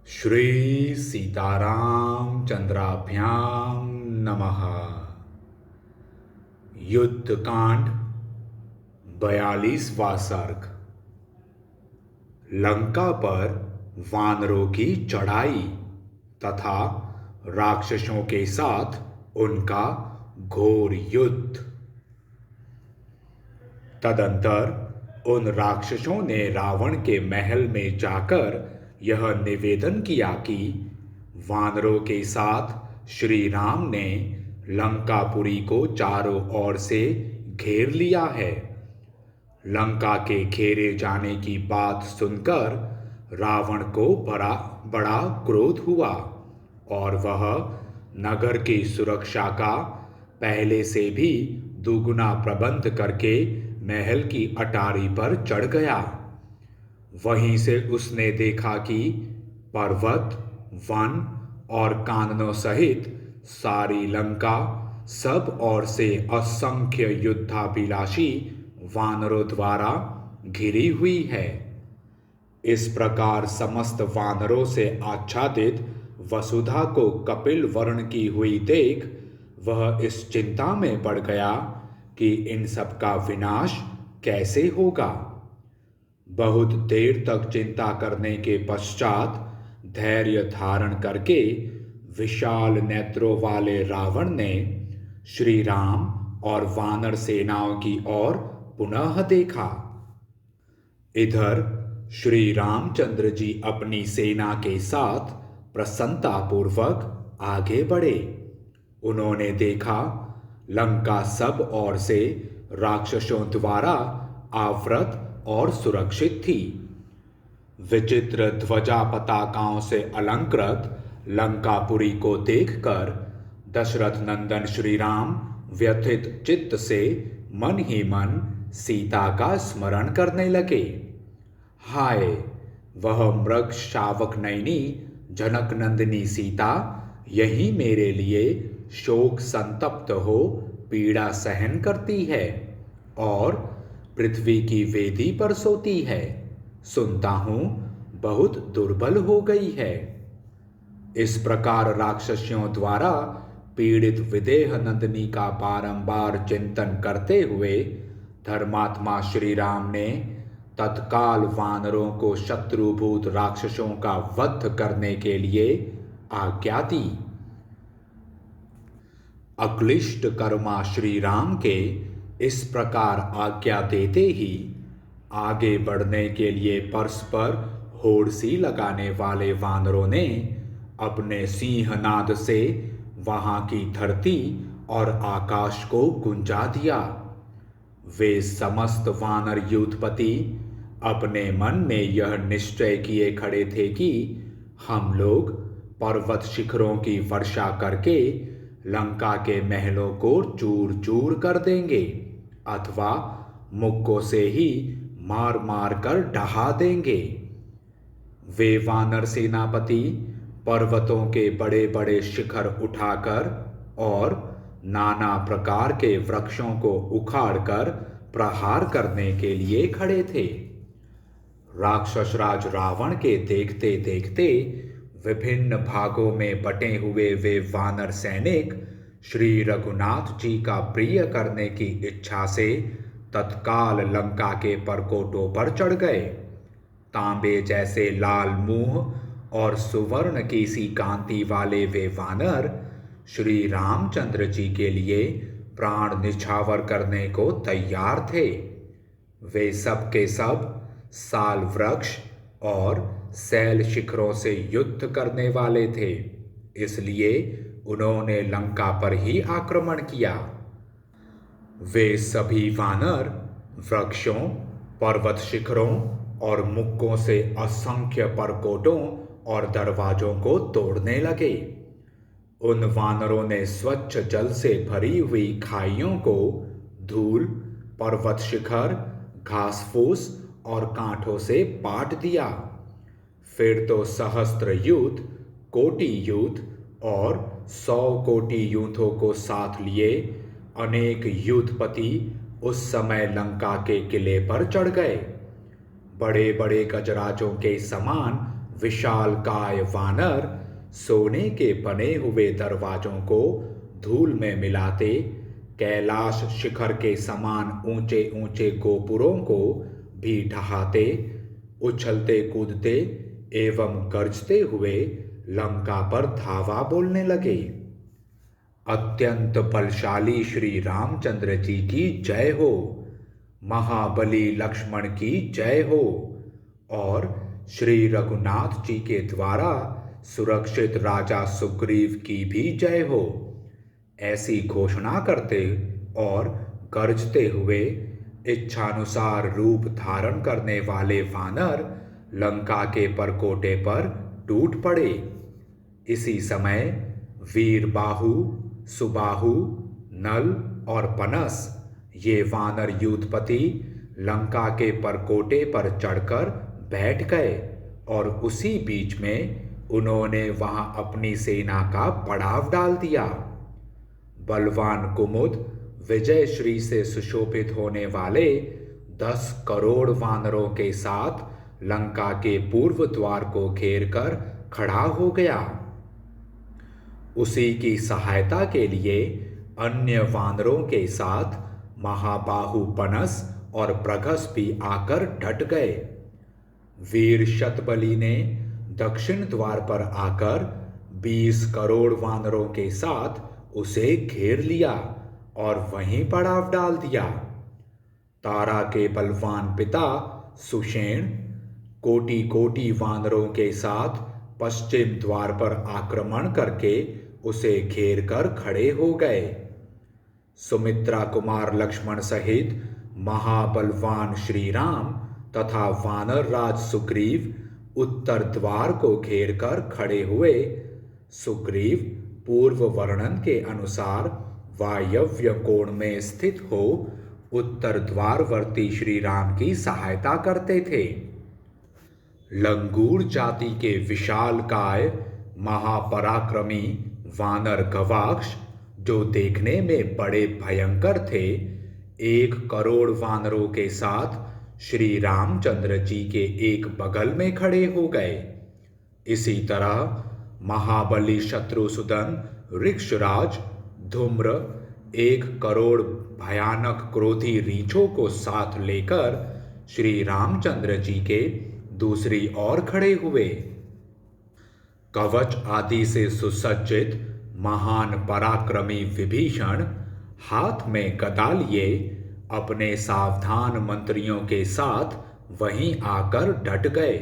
श्री सीताराम चंद्राभ्याम नमः। युद्ध कांड 42वां सर्ग। लंका पर वानरों की चढ़ाई तथा राक्षसों के साथ उनका घोर युद्ध। तदंतर उन राक्षसों ने रावण के महल में जाकर यह निवेदन किया कि वानरों के साथ श्री राम ने लंकापुरी को चारों ओर से घेर लिया है। लंका के घेरे जाने की बात सुनकर रावण को बड़ा क्रोध हुआ और वह नगर की सुरक्षा का पहले से भी दुगुना प्रबंध करके महल की अटारी पर चढ़ गया। वहीं से उसने देखा कि पर्वत, वन और काननों सहित सारी लंका सब ओर से असंख्य युद्धाभिलाषी वानरों द्वारा घिरी हुई है। इस प्रकार समस्त वानरों से आच्छादित वसुधा को कपिल वर्ण की हुई देख वह इस चिंता में पड़ गया कि इन सब का विनाश कैसे होगा। बहुत देर तक चिंता करने के पश्चात धैर्य धारण करके विशाल नेत्रों वाले रावण ने श्री राम और वानर सेनाओं की ओर पुनः देखा। इधर श्री रामचंद्र जी अपनी सेना के साथ प्रसन्नतापूर्वक आगे बढ़े। उन्होंने देखा लंका सब ओर से राक्षसों द्वारा आवृत और सुरक्षित थी। विचित्र ध्वजा पताकाओं से अलंकृत लंकापुरी को देखकर दशरथ नंदन श्री राम व्यथित चित्त से मन ही मन सीता का स्मरण करने लगे। हाय, वह मृग शावक नयनी जनक नंदिनी सीता यही मेरे लिए शोक संतप्त हो पीड़ा सहन करती है और पृथ्वी की वेदी पर सोती है। सुनता हूं बहुत दुर्बल हो गई है। इस प्रकार राक्षसियों द्वारा पीड़ित विदेह नंदिनी का बारंबार चिंतन करते हुए धर्मात्मा श्री राम ने तत्काल वानरों को शत्रुभूत राक्षसों का वध करने के लिए आज्ञा दी। अक्लिष्ट कर्मा श्री राम के इस प्रकार आज्ञा देते ही आगे बढ़ने के लिए परस्पर होड़ सी लगाने वाले वानरों ने अपने सिंहनाद से वहां की धरती और आकाश को गुंजा दिया। वे समस्त वानर यूथपति अपने मन में यह निश्चय किए खड़े थे कि हम लोग पर्वत शिखरों की वर्षा करके लंका के महलों को चूर चूर कर देंगे अथवा मुक्कों से ही मार मार कर ढहा देंगे। वे वानर सेनापति पर्वतों के बड़े बड़े शिखर उठाकर और नाना प्रकार के वृक्षों को उखाड़कर प्रहार करने के लिए खड़े थे। राक्षस राज रावण के देखते देखते विभिन्न भागों में बटे हुए वे वानर सैनिक श्री रघुनाथ जी का प्रिय करने की इच्छा से तत्काल लंका के परकोटों पर चढ़ गए। तांबे जैसे लाल मुंह और सुवर्ण की सी कांति वाले वे वानर श्री रामचंद्र जी के लिए प्राण निछावर करने को तैयार थे। वे सब के सब साल वृक्ष और शैल शिखरों से युद्ध करने वाले थे, इसलिए उन्होंने लंका पर ही आक्रमण किया। वे सभी वानर वृक्षों, पर्वत शिखरों और मुक्कों से असंख्य परकोटों और दरवाजों को तोड़ने लगे। उन वानरों ने स्वच्छ जल से भरी हुई खाइयों को धूल, पर्वत शिखर, घास फूस और कांटों से पाट दिया। फिर तो सहस्त्र यूथ, कोटि यूथ और 100 कोटि यूथों को साथ लिए अनेक यूथपति उस समय लंका के किले पर चढ़ गए। बड़े बड़े गजराजों के समान विशालकाय वानर सोने के बने हुए दरवाजों को धूल में मिलाते, कैलाश शिखर के समान ऊंचे ऊंचे गोपुरों को भी ढहाते, उछलते कूदते एवं गरजते हुए लंका पर धावा बोलने लगे। अत्यंत बलशाली श्री रामचंद्र जी की जय हो, महाबली लक्ष्मण की जय हो और श्री रघुनाथ जी के द्वारा सुरक्षित राजा सुग्रीव की भी जय हो, ऐसी घोषणा करते और गरजते हुए इच्छानुसार रूप धारण करने वाले वानर लंका के परकोटे पर टूट पड़े। इसी समय वीरबाहु, सुबाहु, नल और पनस ये वानर युद्धपति लंका के परकोटे पर चढ़कर बैठ गए और उसी बीच में उन्होंने वहां अपनी सेना का पड़ाव डाल दिया। बलवान कुमुद विजय श्री से सुशोभित होने वाले 10 करोड़ वानरों के साथ लंका के पूर्व द्वार को घेर कर खड़ा हो गया। उसी की सहायता के लिए अन्य वानरों के साथ महाबाहु पनस और प्रघस भी आकर डट गए। वीर शतबली ने दक्षिण द्वार पर आकर 20 करोड़ वानरों के साथ उसे घेर लिया और वहीं पड़ाव डाल दिया। तारा के बलवान पिता सुषेण कोटि कोटि वानरों के साथ पश्चिम द्वार पर आक्रमण करके उसे घेर कर खड़े हो गए। सुमित्रा कुमार लक्ष्मण सहित महाबलवान श्री राम तथा वानर राज सुग्रीव उत्तर द्वार को घेर कर खड़े हुए। सुग्रीव पूर्व वर्णन के अनुसार वायव्य कोण में स्थित हो उत्तर द्वारवर्ती श्री राम की सहायता करते थे। लंगूर जाति के विशालकाय महापराक्रमी वानर गवाक्ष, जो देखने में बड़े भयंकर थे, 1 करोड़ वानरों के साथ श्री रामचंद्र जी के एक बगल में खड़े हो गए। इसी तरह महाबली शत्रुसूदन ऋक्षराज धूम्र 1 करोड़ भयानक क्रोधी रीछों को साथ लेकर श्री रामचंद्र जी के दूसरी ओर खड़े हुए। कवच आदि से सुसज्जित महान पराक्रमी विभीषण हाथ में गदा लिए अपने सावधान मंत्रियों के साथ वहीं आकर डट गए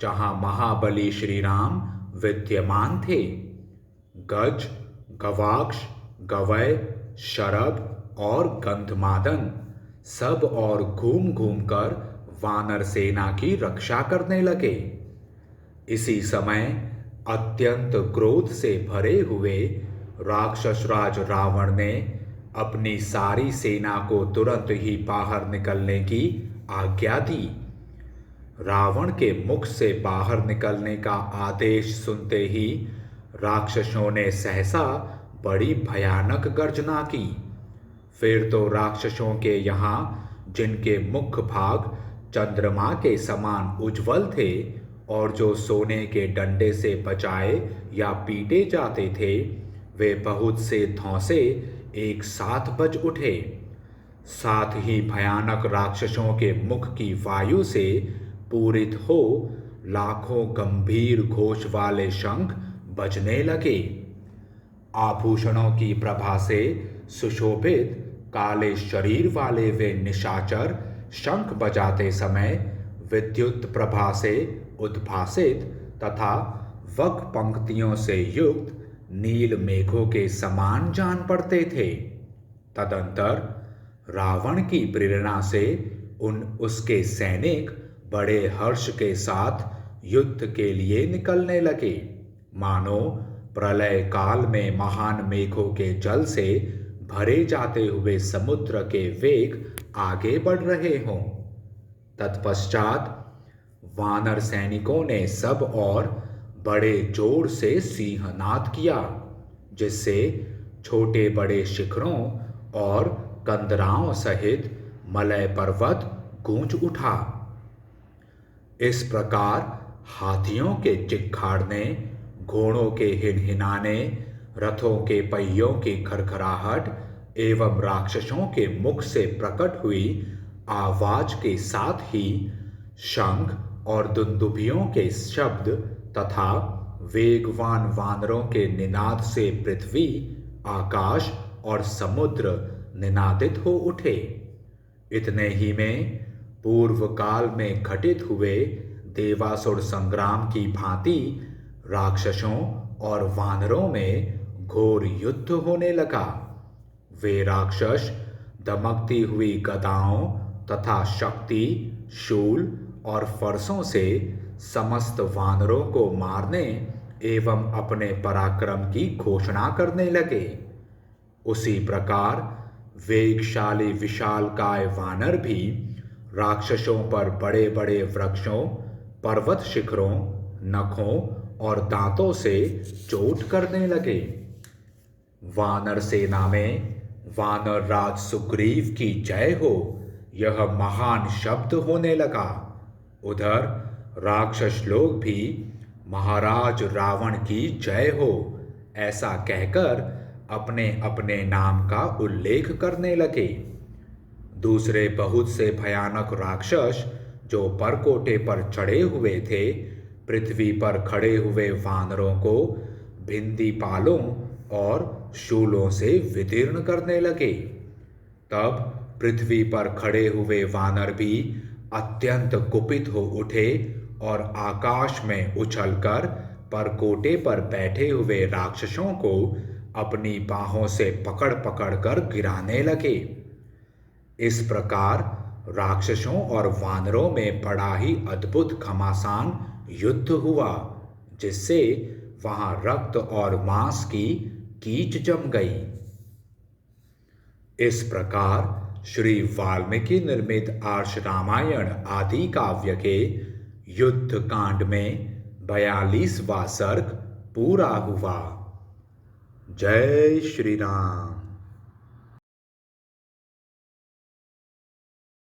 जहां महाबली श्री राम विद्यमान थे। गज, गवाक्ष, गवय, शरभ और गंधमादन सब और घूम घूम कर वानर सेना की रक्षा करने लगे। इसी समय अत्यंत क्रोध से भरे हुए राक्षसराज रावण ने अपनी सारी सेना को तुरंत ही बाहर निकलने की आज्ञा दी। रावण के मुख से बाहर निकलने का आदेश सुनते ही राक्षसों ने सहसा बड़ी भयानक गर्जना की। फिर तो राक्षसों के यहाँ जिनके मुख भाग चंद्रमा के समान उज्जवल थे और जो सोने के डंडे से बचाए या पीटे जाते थे, वे बहुत से धौंसे एक साथ बज उठे। साथ ही भयानक राक्षसों के मुख की वायु से पूरित हो लाखों गंभीर घोष वाले शंख बजने लगे। आभूषणों की प्रभा से सुशोभित काले शरीर वाले वे निशाचर शंख बजाते समय विद्युत प्रभा से उद्भासित तथा वक्र पंक्तियों से युक्त नील मेघों के समान जान पड़ते थे। तदंतर रावण की प्रेरणा से उसके सैनिक बड़े हर्ष के साथ युद्ध के लिए निकलने लगे, मानो प्रलय काल में महान मेघों के जल से भरे जाते हुए समुद्र के वेग आगे बढ़ रहे हों। तत्पश्चात वानर सैनिकों ने सब और बड़े जोर से सिंहनाद किया, जिससे छोटे बड़े शिखरों और कंदराओं सहित मलय पर्वत गूंज उठा। इस प्रकार हाथियों के चिक्खाड़ने, घोड़ों के हिनहिनाने, रथों के पहियों की खरखराहट एवं राक्षसों के मुख से प्रकट हुई आवाज के साथ ही शंख और दुंदुभियों के शब्द तथा वेगवान वानरों के निनाद से पृथ्वी, आकाश और समुद्र निनादित हो उठे। इतने ही में पूर्व काल में घटित हुए देवासुर संग्राम की भांति राक्षसों और वानरों में घोर युद्ध होने लगा। वे राक्षस दमकती हुई गदाओं तथा शक्ति, शूल और फरसों से समस्त वानरों को मारने एवं अपने पराक्रम की घोषणा करने लगे। उसी प्रकार वेगशाली विशालकाय वानर भी राक्षसों पर बड़े बड़े वृक्षों, पर्वत शिखरों, नखों और दांतों से चोट करने लगे। वानर सेना में वानर राज सुग्रीव की जय हो, यह महान शब्द होने लगा। उधर राक्षस लोग भी महाराज रावण की जय हो ऐसा कहकर अपने अपने नाम का उल्लेख करने लगे। दूसरे बहुत से भयानक राक्षस जो परकोटे पर चढ़े हुए थे, पृथ्वी पर खड़े हुए वानरों को भिंदी पालों और शूलों से विदीर्ण करने लगे। तब पृथ्वी पर खड़े हुए वानर भी अत्यंत कुपित हो उठे और आकाश में उछलकर परकोटे पर बैठे हुए राक्षसों को अपनी बाहों से पकड़ पकड़ कर गिराने लगे। इस प्रकार राक्षसों और वानरों में बड़ा ही अद्भुत घमासान युद्ध हुआ, जिससे वहां रक्त और मांस की कीच जम गई। इस प्रकार श्री वाल्मीकि निर्मित आर्ष रामायण आदि काव्य के युद्ध कांड में 42वां सर्ग पूरा हुआ। जय श्री राम।